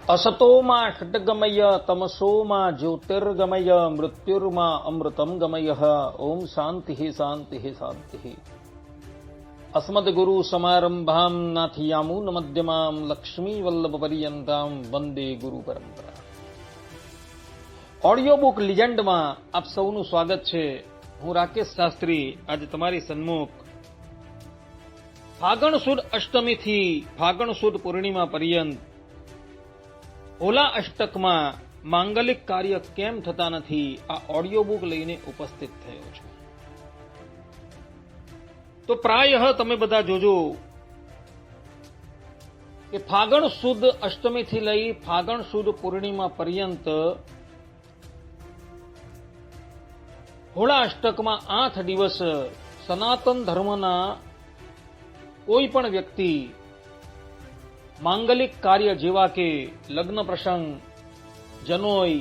असतोमा षड्गमय तमसोमा ज्योतिर्गमय मृत्युर्मा अमृतम गमय। ओम शांति शांति शांति। अस्मद्गुरु समारंभां नाथयामून मध्यमां लक्ष्मी वल्लभ पर्यंतां वंदे गुरु परंपरा। Audio book લિજેન્ડમાં આપ સૌનું સ્વાગત છે। હું રાકેશ શાસ્ત્રી આજે તમારી સન્મુખ ફાગણ સુદ અષ્ટમીથી ફાગણ સુદ પૂર્ણિમા પર્યંત ઓલા અષ્ટકમાં માંગલિક કાર્ય કેમ થતા નથી આ ઓડિયો બુક લઈને ઉપસ્થિત થયો છું। તો પ્રાયઃ તમે બધા જોજો કે ફાગણ સુદ અષ્ટમીથી લઈ ફાગણ સુદ પૂર્ણિમા પર્યંત હોળા અષ્ટકમાં 8 દિવસ સનાતન ધર્મના કોઈ પણ વ્યક્તિ માંગલિક કાર્ય જેવા કે લગ્ન પ્રસંગ, જનોઈ,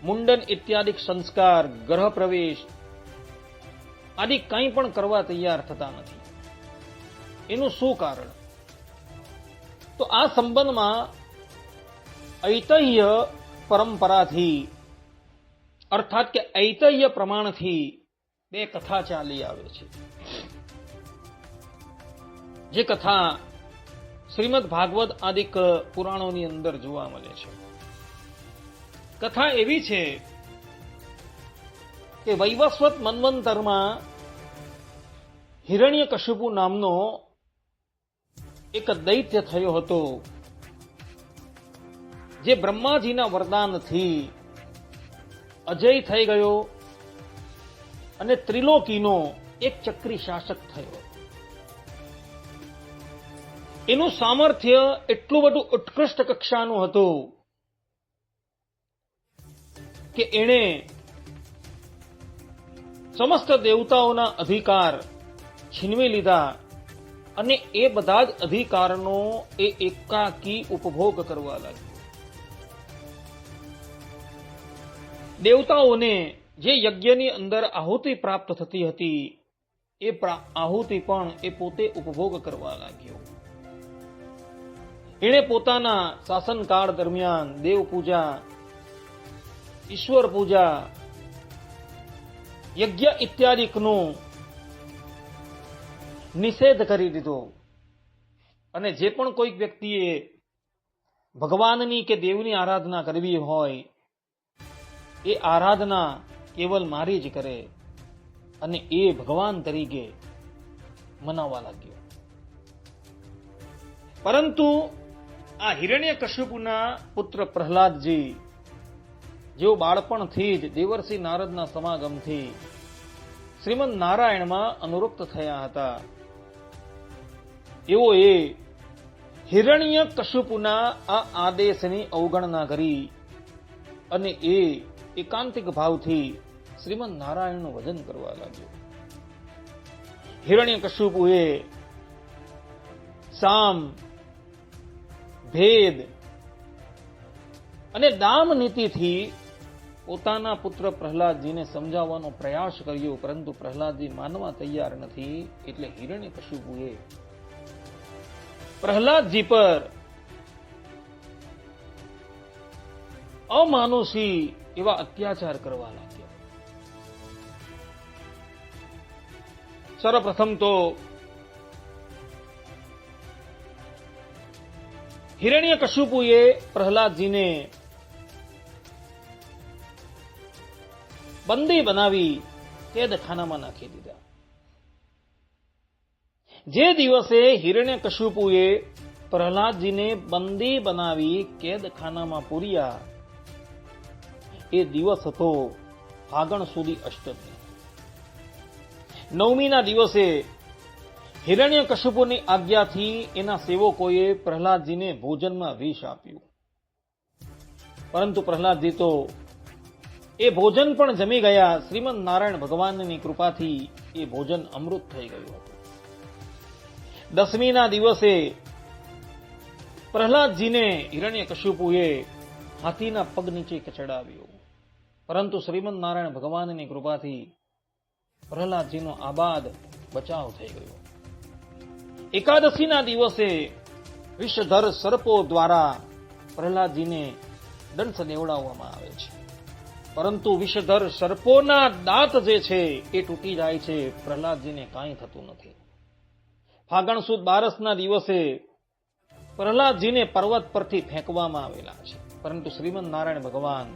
મુંડન ઇત્યાદિ સંસ્કાર, ગ્રહ પ્રવેશ આદિ કંઈ પણ કરવા તૈયાર થતા નથી। એનું શું કારણ? તો આ સંબંધમાં ઐતિહ્ય પરંપરાથી અર્થાત કે ઐતિહ્ય પ્રમાણથી બે કથા ચાલી આવે છે। જે કથા શ્રીમદ ભાગવત આદિક પુરાણોની અંદર જોવા મળે છે। કથા એવી છે કે વૈવસ્વત મન્વંતરમાં હિરણ્યકશિપુ નામનો એક દૈત્ય થયો હતો, જે બ્રહ્માજીના વરદાનથી અજય થઈ ગયો અને ત્રિલોકીનો એક ચક્રી શાસક થયો। એનું સામર્થ્ય એટલું બધું ઉત્કૃષ્ટ કક્ષાનું હતું કે એણે સમસ્ત દેવતાઓના અધિકાર છીનવી લીધા અને એ બધા જ અધિકારનો એ એકાકી ઉપભોગ કરવા લાગ્યો। દેવતાઓને જે યજ્ઞની અંદર આહુતિ પ્રાપ્ત થતી હતી એ આહુતિ પણ એ પોતે ઉપભોગ કરવા લાગ્યો। એણે પોતાના શાસનકાળ દરમિયાન દેવ પૂજા, ઈશ્વર પૂજા, યજ્ઞ ઇત્યાદિકનો નિષેધ કરી દીધો અને જે પણ કોઈક વ્યક્તિએ ભગવાનની કે દેવની આરાધના કરવી હોય એ આરાધના કેવલ મારી જ કરે અને એ ભગવાન તરીકે મનાવવા લાગ્યો। પરંતુ આ હિરણ્યકશિપુના પુત્ર પ્રહલાદજી જેઓ બાળપણથી જ દેવર્ષિ નારદના સમાગમથી શ્રીમદ નારાયણમાં અનુરક્ત થયા હતા, એઓએ હિરણ્યકશિપુના આ આદેશની અવગણના કરી અને એ એકાંતિક ભાવથી શ્રીમદ નારાયણનું ભજન કરવા લાગ્યો। હિરણ્યકશિપુએ સામ, ભેદ અને દામ નીતિથી પોતાના પુત્ર પ્રહલાદજીને સમજાવવાનો પ્રયાસ કર્યો, પરંતુ પ્રહલાદજી માનવા તૈયાર નથી। એટલે હિરણ્યકશિપુએ પ્રહલાદજી પર અમાનુષી એવા અત્યાચાર કરવા લાગ્યા। સર્વપ્રથમ તો હિરણ્યકશિપુએ પ્રહલાદજીને બંદી બનાવી કેદખાનામાં નાખી દીધા। જે દિવસે હિરણ્યકશિપુએ પ્રહલાદજીને બંદી બનાવી કેદખાનામાં પૂર્યા એ દિવસ હતો ફાગણ સુદી અષ્ટમી। નવમીના દિવસે હિરણ્યકશિપુની આજ્ઞાથી એના સેવકોએ પ્રહલાદજીને ભોજનમાં વિષ આપ્યું, પરંતુ પ્રહલાદજી તો એ ભોજન પણ જમી ગયા। શ્રીમદ નારાયણ ભગવાનની કૃપાથી એ ભોજન અમૃત થઈ ગયું હતું। દસમીના દિવસે પ્રહલાદજીને હિરણ્યકશિપુએ હાથીના પગ નીચે ચડાવ્યો, પરંતુ શ્રીમદ નારાયણ ભગવાનની કૃપાથી પ્રહલાદજીનો આબાદ બચાવ થઈ ગયો। એકાદશીના દિવસે વિષધર સર્પો દ્વારા પ્રહલાદજીને દંશ દેવડાવવામાં આવે છે, પરંતુ વિષધર સર્પોના દાંત જે છે એ તૂટી જાય છે, પ્રહલાદજીને કાંઈ થતું નથી. ફાગણ સુદ બારસના દિવસે પ્રહલાદજીને પર્વત પરથી ફેંકવામાં આવેલા છે, પરંતુ શ્રીમદ નારાયણ ભગવાન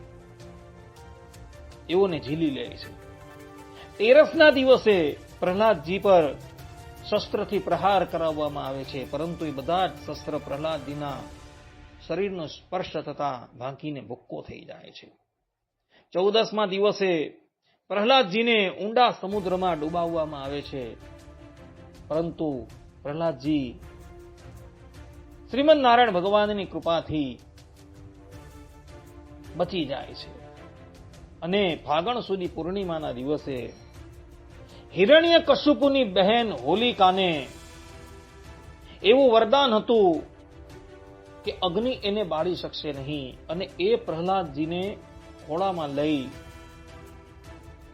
એઓને ઝીલી લે છે. તેરસના દિવસે પ્રહલાદજી પર શસ્ત્રથી પ્રહાર કરાવવામાં આવે છે, પરંતુ એ બધા જ શસ્ત્ર પ્રહલાદજીના શરીરનો સ્પર્શ થતા ભાંકીને ભૂક્કો થઈ જાય છે. 14મા દિવસે પ્રહલાદજીને ઊંડા સમુદ્રમાં ડૂબાવવામાં આવે છે, પરંતુ પ્રહલાદજી શ્રીમદ નારાયણ ભગવાનની કૃપાથી બચી જાય છે. અને ફાગણ સુધી પૂર્ણિમાના દિવસે હિરણ્યકશ્યપુની બહેન હોલિકાને એવું વરદાન હતું કે અગ્નિ એને બાળી શકશે નહીં, અને એ પ્રહલાદજીને ખોળામાં લઈ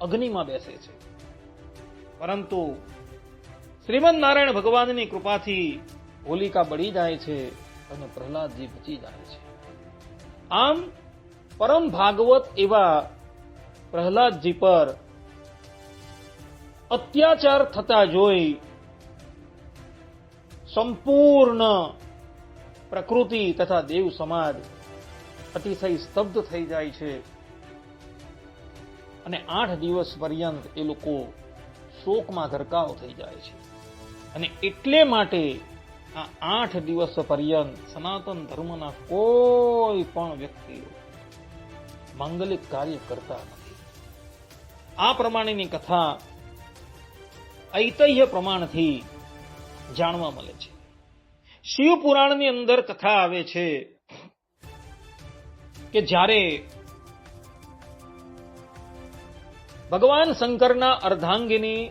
અગ્નિમાં બેસે છે. પરંતુ શ્રીમદ નારાયણ ભગવાનની કૃપાથી હોલિકા બળી જાય છે અને પ્રહલાદજી બચી જાય છે. આમ પરમ ભાગવત એવા પ્રહલાદજી પર અત્યાચાર થતા જોઈ સંપૂર્ણ પ્રકૃતિ તથા દેવ સમાજ અતિશય સ્તબ્ધ થઈ જાય છે, અને 8 દિવસ પર્યંત એ લોકો શોકમાં ગરકાવ થઈ જાય છે. અને એટલે માટે આ 8 દિવસ પર્યંત સનાતન ધર્મના કોઈ પણ વ્યક્તિઓ માંગલિક કાર્ય કરતા નથી. આ પ્રમાણેની કથા ઐતિહ્ય પ્રમાણથી જાણવા મળે છે. શિવ પુરાણની અંદર કથા આવે છે કે જ્યારે ભગવાન શંકરના અર્ધાંગિની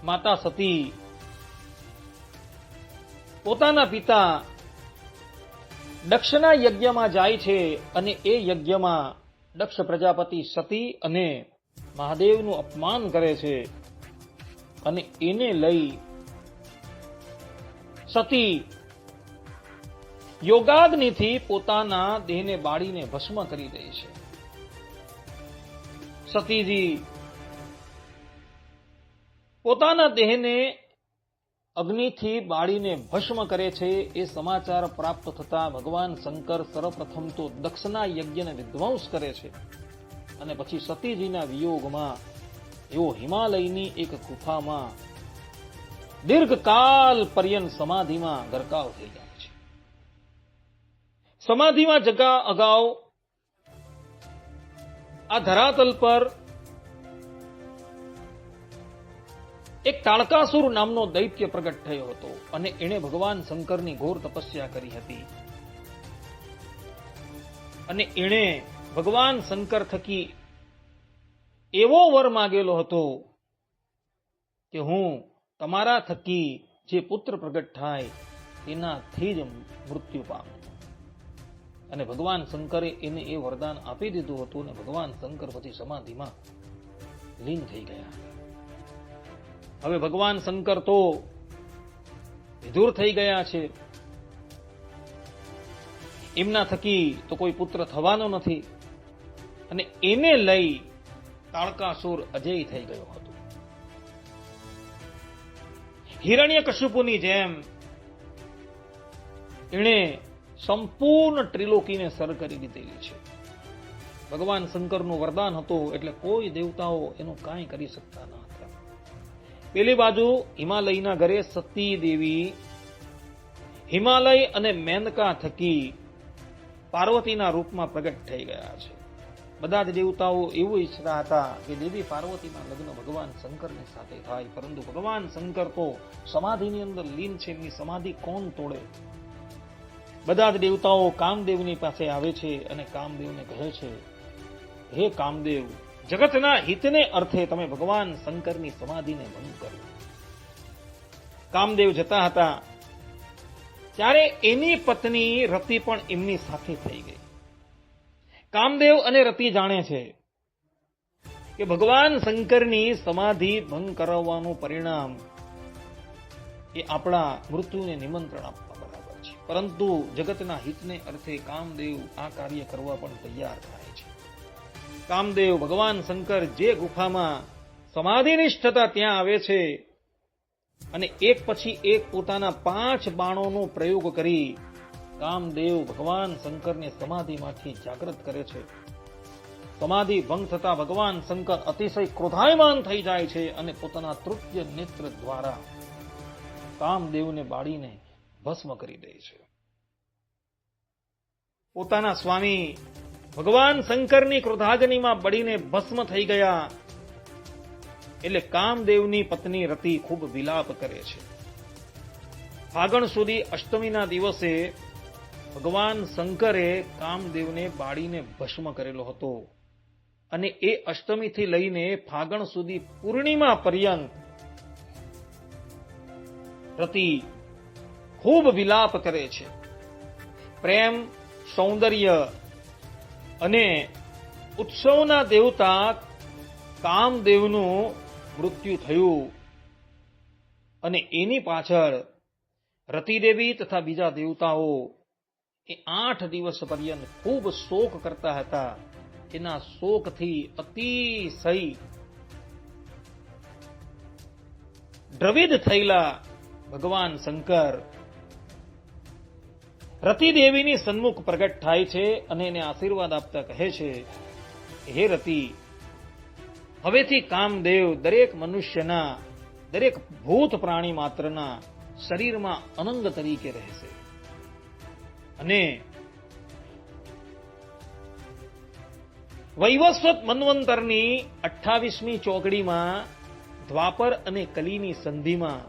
માતા સતી પોતાના પિતા દક્ષના યજ્ઞમાં જાય છે, અને એ યજ્ઞમાં દક્ષ પ્રજાપતિ સતી અને મહાદેવનું અપમાન કરે છે, અને એને લઈ સતી યોગાગ્નિથી પોતાના દેહને બાળીને ભસ્મ કરી દે છે. સતીજી પોતાના દેહને અગ્નિથી બાળીને ભસ્મ કરે છે. એ સમાચાર પ્રાપ્ત થતા ભગવાન શંકર સર્વપ્રથમ તો દક્ષના યજ્ઞને વિધ્વંસ કરે છે, અને પછી સતીજીના વિયોગમાં એઓ હિમાલયની એક ગુફામાં દીર્ઘકાલ પર્યંત સમાધિમાં ગરકાવ થઈ જાય છે. સમાધિમાં જગા અગાઉ આ ધરાતલ પર એક તાળકાસુર નામનો દૈત્ય પ્રગટ થયો હતો, અને એણે ભગવાન શંકરની ઘોર તપસ્યા કરી હતી, અને એણે ભગવાન શંકર થકી એવો વર માંગેલો હતો કે હું તમારા થકી જે પુત્ર પ્રગટ થાય તેનાથી જ મૃત્યુ પામું. અને ભગવાન શંકરે એને એ વરદાન આપી દીધું હતું, અને ભગવાન શંકર પછી સમાધિમાં લીન થઈ ગયા. હવે ભગવાન શંકર તો વિધુર થઈ ગયા છે, એમના થકી તો કોઈ પુત્ર થવાનો નથી, અને એને લઈ તાળકાસુર અજેય થઈ ગયો હતો. હિરણ્યકશ્યપુની જેમ એણે સંપૂર્ણ ત્રિલોકીને સર કરી દીધેલી છે. ભગવાન શંકરનું વરદાન હતું એટલે કોઈ દેવતાઓ એનું કાંઈ કરી શકતા ન હતા. પેલી બાજુ હિમાલયના ઘરે સતી દેવી હિમાલય અને મેનકા થકી પાર્વતીના રૂપમાં પ્રગટ થઈ ગયા છે. બધા જ દેવતાઓ એવું ઈચ્છતા હતા કે દેવી પાર્વતીના લગ્ન ભગવાન શંકરની સાથે થાય, પરંતુ ભગવાન શંકર તો સમાધિની અંદર લીન છે, એમની સમાધિ કોણ તોડે? બધા જ દેવતાઓ કામદેવની પાસે આવે છે, અને કામદેવને કહે છે, હે કામદેવ, જગતના હિતને અર્થે તમે ભગવાન શંકરની સમાધિને ભંગ કરો. કામદેવ જતા હતા ત્યારે એની પત્ની રતિ પણ એમની સાથે થઈ ગઈ. કામદેવ અને રતિ જાણે છે કે ભગવાન શંકરની સમાધિ ભંગ કરાવવાનું પરિણામ એ આપણા મૃત્યુને નિમંત્રણ આપવા બરાબર છે. પરંતુ જગતના હિતને અર્થે કામદેવ આ કાર્ય કરવા પણ તૈયાર થાય છે. કામદેવ ભગવાન શંકર જે ગુફામાં સમાધિનિષ્ઠ થતા ત્યાં આવે છે અને એક પછી એક પોતાના 5 બાણોનો પ્રયોગ કરી કામદેવ ભગવાન શંકરને સમાધિમાંથી જાગૃત કરે છે. સમાધિ ભંગ થતા ભગવાન શંકર અતિશય ક્રોધાયમાન થઈ જાય છે અને પોતાના તૃતીય નેત્ર દ્વારા કામદેવને બાળીને ભસ્મ કરી દે છે. પોતાના સ્વામી ભગવાન શંકરની ક્રોધાગ્નિમાં બળીને ભસ્મ થઈ ગયા એટલે કામદેવની પત્ની રતિ ખૂબ વિલાપ કરે છે. ફાગણ સુધી અષ્ટમીના દિવસે ભગવાન શંકરે કામદેવને બાળીને ભસ્મ કરેલો હતો અને એ અષ્ટમીથી લઈને ફાગણ સુધી પૂર્ણિમા પર્યંત રતિ ખૂબ વિલાપ કરે છે. પ્રેમ, સૌંદર્ય અને ઉત્સવના દેવતા કામદેવનું મૃત્યુ થયું અને એની પાછળ રતિદેવી તથા બીજા દેવતાઓ એ 8 દિવસ પર્યંત ખૂબ શોક કરતા હતા. એના શોકથી અતિશય દ્રવિડ થયેલા ભગવાન શંકર રતિદેવીની સન્મુખ પ્રગટ થાય છે અને એને આશીર્વાદ આપતા કહે છે, હે રતિ, હવેથી કામદેવ દરેક મનુષ્યના, દરેક ભૂત પ્રાણી માત્રના શરીરમાં અનંગ તરીકે રહેશે અને વૈવસ્વત મન્વંતરની 28મી ચોકડીમાં દ્વાપર અને કલીની સંધિમાં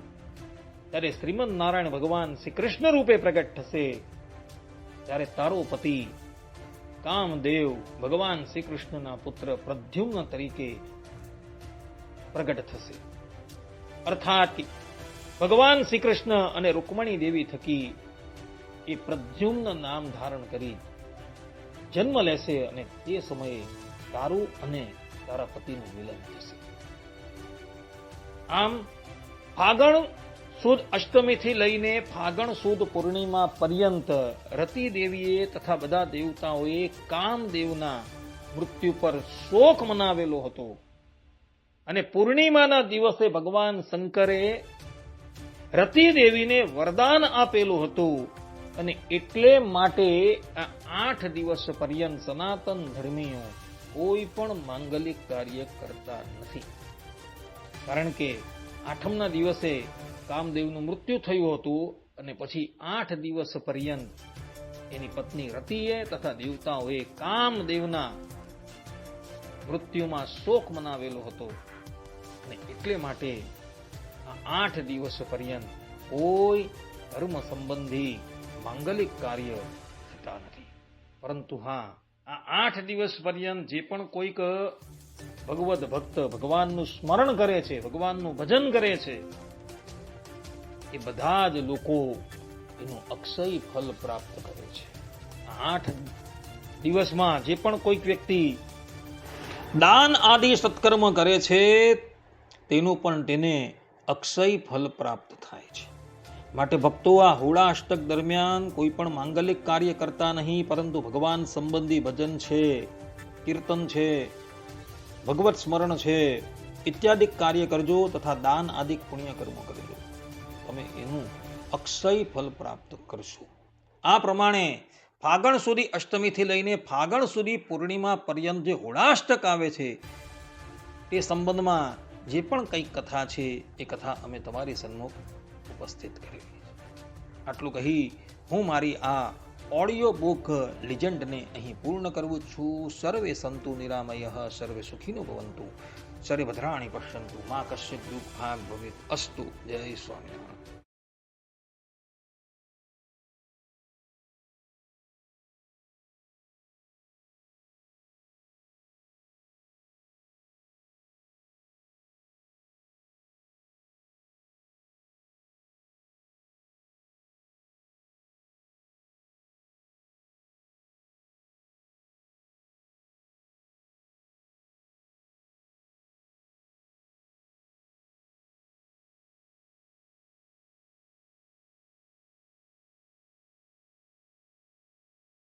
ત્યારે શ્રીમદ નારાયણ ભગવાન શ્રી કૃષ્ણ રૂપે પ્રગટ થશે ત્યારે તારો પતિ કામદેવ ભગવાન શ્રી કૃષ્ણના પુત્ર પ્રદ્યુમ્ન તરીકે પ્રગટ થશે. અર્થાત ભગવાન શ્રી કૃષ્ણ અને રૂકમણી દેવી થકી એ પ્રદ્યુમ્ન નામ ધારણ કરી જન્મ લેશે અને તે સમયે તારું અને તારા પતિનું મિલન થશે. આમ ફાગણ સુદ અષ્ટમીથી લઈને ફાગણ સુદ પૂર્ણિમા પર્યંત રતિદેવીએ તથા બધા દેવતાઓએ કામદેવના મૃત્યુ પર શોક મનાવેલો હતો અને પૂર્ણિમાના દિવસે ભગવાન શંકરે રતિદેવીને વરદાન આપેલું હતું અને એટલે માટે આ 8 દિવસ પર્યંત સનાતન ધર્મીઓ કોઈ પણ માંગલિક કાર્ય કરતા નથી. કારણ કે 8મના દિવસે કામદેવનું મૃત્યુ થયું હતું અને પછી 8 દિવસ પર્યંત એની પત્ની રતિએ તથા દેવતાઓએ કામદેવના મૃત્યુમાં શોક મનાવેલો હતો અને એટલે માટે આ 8 દિવસ પર્યંત કોઈ ધર્મ સંબંધી માંગલિક કાર્ય થતા નથી. પરંતુ હા, આ 8 દિવસ પર્યંત જે પણ કોઈક ભગવદ ભક્ત ભગવાનનું સ્મરણ કરે છે, ભગવાનનું ભજન કરે છે, એ બધા જ લોકો એનું અક્ષય ફલ પ્રાપ્ત કરે છે. આ 8 દિવસમાં જે પણ કોઈક વ્યક્તિ દાન આદિ સત્કર્મ કરે છે તેનું પણ તેને અક્ષય ફલ પ્રાપ્ત થાય છે. માટે ભક્તો આ હોળા અષ્ટક દરમિયાન કોઈ પણ માંગલિક કાર્ય કરતા નહીં, પરંતુ ભગવાન સંબંધી ભજન છે, કીર્તન છે, ભગવત સ્મરણ છે ઇત્યાદિ કાર્ય કરજો તથા દાન આદિ પુણ્ય કર્મ કરજો. તમે એનું અક્ષય ફલ પ્રાપ્ત કરશો. આ પ્રમાણે ફાગણ સુધી અષ્ટમીથી લઈને ફાગણ સુધી પૂર્ણિમા પર્યંત જે હોળાષ્ટક આવે છે તે સંબંધમાં જે પણ કંઈક કથા છે એ કથા અમે તમારી સન્મુખ ઉપસ્થિત કરેલી છે. આટલું કહી હું મારી આ ઓડિયો બુક લિજન્ડને અહીં પૂર્ણ કરું છું. સર્વે સંતુ નિરામયઃ, સર્વે સુખીનો ભવંતુ, સર્વે ભદ્રાણિ પશ્યન્તુ, મા કશ્ચિત દુઃખાગ ભવેત. અસ્તુ. જય સ્વામિનારાયણ.